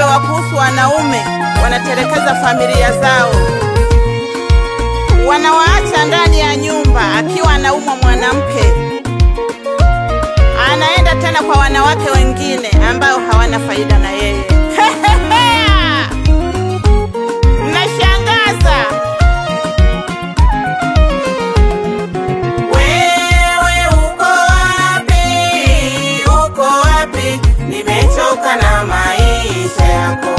wa kuhusu wanaume wanatelekeza familia zao. Wanawaacha ndani ya nyumba akiwa anaumwa mwanamke. Anaenda tena kwa wanawake wengine ambao hawana faida na yeye. Mnashangaza. Wewe uko wapi? Uko wapi? Nimechoka na maisha yako.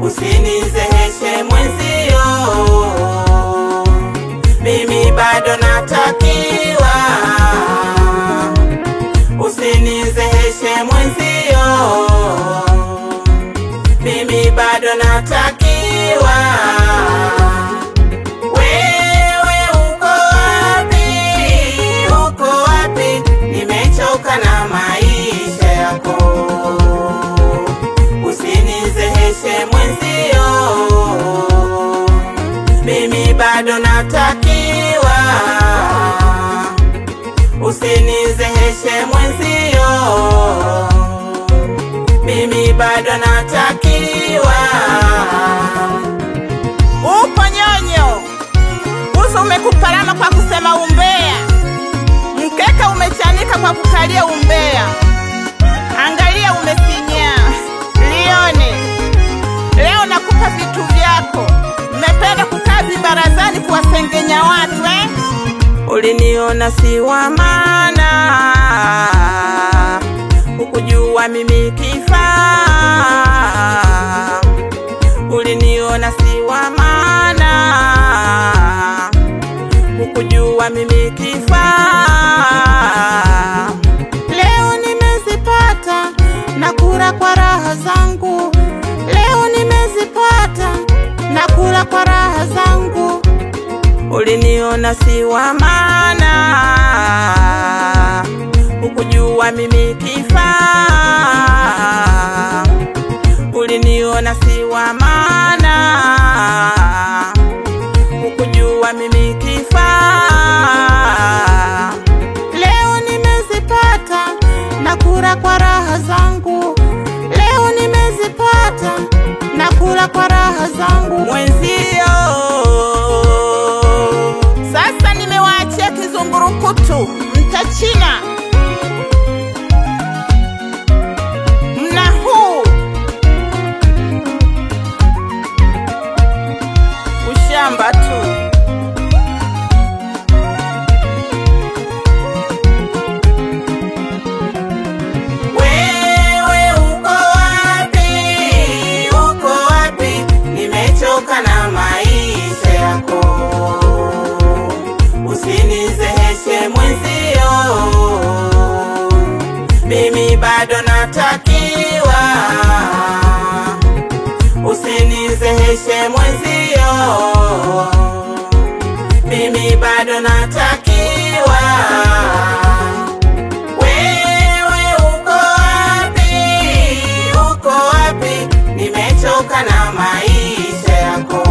Usinizeheshe mwenzio. Mimi bado natakiwa. Usinizeheshe mwenzio. Mimi bado natakiwa. Wewe uko wapi? Uko wapi? Nimechoka na maisha yako. Usinizeheshe mwenzio. Mimi bado natakiwa. Usinizeheshe mwenzio. Mimi bado natakiwa. Upo nyonyo. Uso umekuparama kwa kusema umbea. Mkeka umechanika kwa kukalia umbea. Angalia umesinya. Lione. Leo nakupa vitu vyako. Mmependa kukaa vibarazani kuwasengenya watu Uliniona si wa maana. Ukujua mimi kifaa. Uliniona si wa maana. Ukujua mimi kifaa. Leo nimezipata nakula kwa raha zangu. Leo nimezipata nakula kwa raha zangu. Uliniona si wa maana. Ukujua mimi kifaa. Uliniona si wa maana. Ukujua mimi kifaa. Leo nimezipata nakula kwa raha zangu. Leo nimezipata nakula kwa raha zangu. Mwenzio sasa nimewaachia kizungurukutu mtachina. Mna huu ushamba tu. Wewe uko wapi? Uko wapi? Nimechoka na maisha yako. Usinizeheshe mwenzio. Mimi bado natakiwa. Usinizeheshe mwenzio. Mimi bado natakiwa. Wewe uko wapi? Uko wapi? Nimechoka na maisha yako.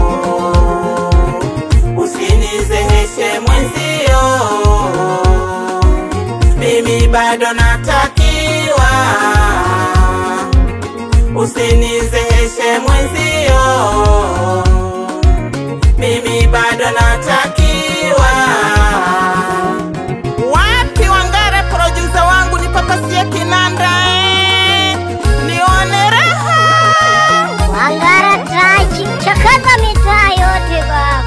Usinizeheshe mwenzio. Mimi bado natakiwa. Usinizeheshe mwenzio. Mimi bado natakiwa. Wapi Wangara producer wangu nipapasie kinanda nione raha. Wangara traji chakaza mitaa yote baba.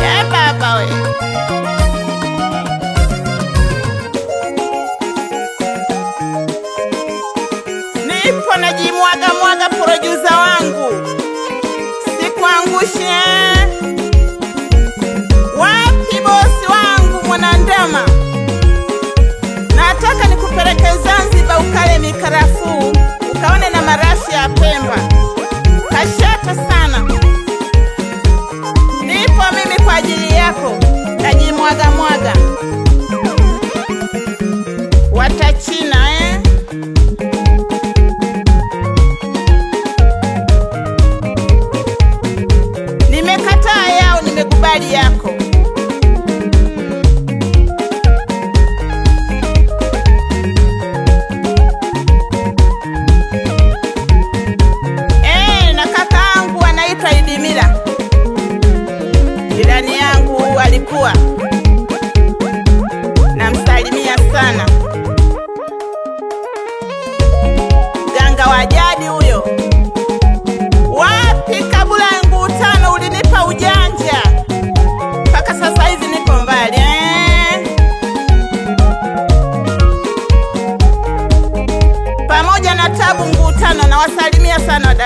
Ya baba we. Nipo najimwaga producer wangu. Sikuangushe. Wapi bosi wangu Mwanandama? Nataka nikupeleke Zanzibar ukale mikarafu, ukaone na marashi ya Pemba. Kashata sana. Nipo mimi kwa ajili yako. Najimwaga. Watachina Nimekataa yao, nimekubali yako.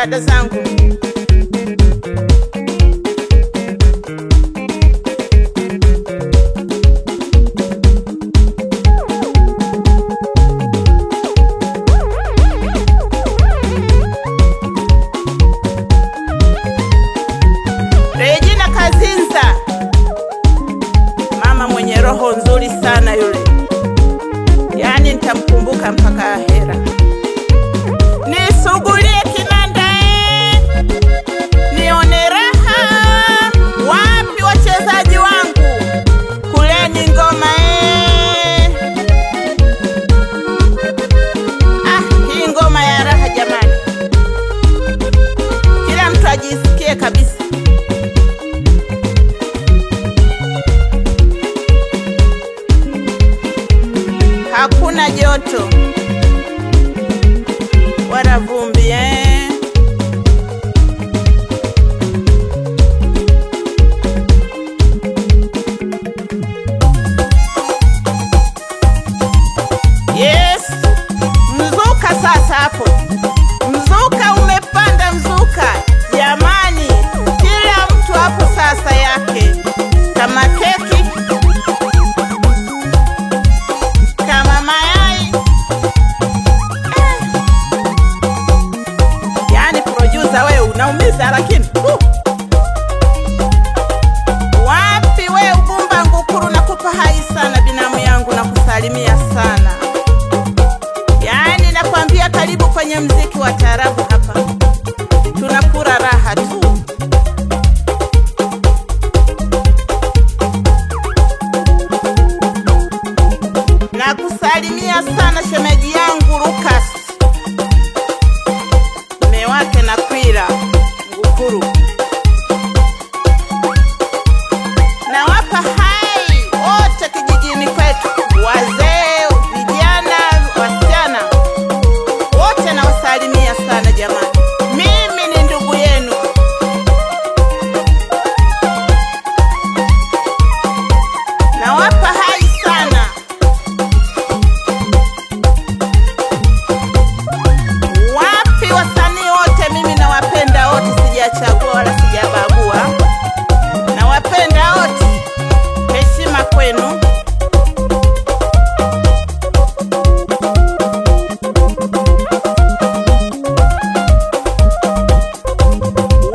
dada zangu. Regina Kazinza, mama mwenye roho nzuri sana yule, yani nitamkumbuka mpaka ahera. Nisugulie kinanda nione raha, wapi wachezaji wangu, kuleni ngoma hii ngoma ya raha jamani, kila mtu ajisikie kabisa. Hakuna joto wala vumbi Yes, mzuka sasa hapo. Mzuka umepanda, mzuka jamani, kila mtu hapo sasa yake, kama keki, kama mayai yani producer wewe unaumiza lakini wapi wewe Ubumba Ngukuru, nakupa hai sana binamu yangu, na kusalimia sana. Yani nakwambia karibu kwenye mziki wa taarabu hapa, tunakura raha tu. Na kusalimia sana shemeji yangu Lucas, mume wake na Kwira Ngukuru. Na wapa hai wote kijijini kwetu, wazee, vijana, wasichana, wote na wasalimia sana jamani. Mimi ni ndugu yenu. Na wapa hai sana. Wapi wasanii wote, mimi nawapenda wote, sijachagua wala sijabagua. Nawapenda wote. Heshima kwenu.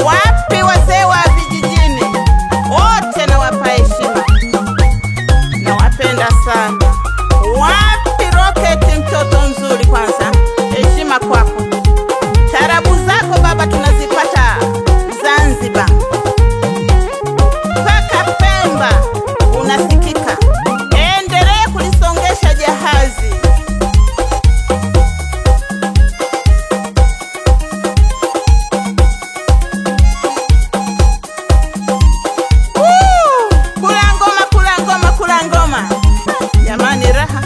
Wapi wazee wa vijijini, wote nawapa heshima. Nawapenda sana. Wapi Rocket, mtoto mzuri, kwanza heshima kwako. Tarabu zako baba tunazipata Zanzibar mpaka Pemba unasikika. Endelee kulisongesha jahazi. Kula ngoma, kula ngoma, kula ngoma jamani, raha.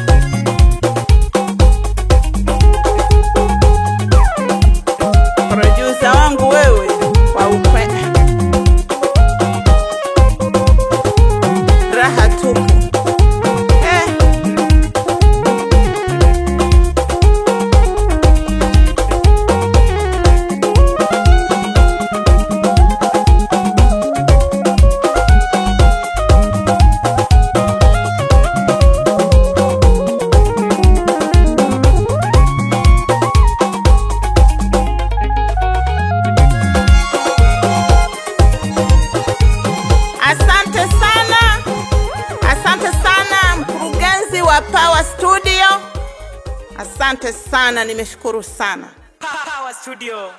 Producer wangu wewe kwa ukwe, raha tupu. Asante sana, asante sana mkurugenzi wa Power Studio. Asante sana, nimeshukuru sana Power Studio.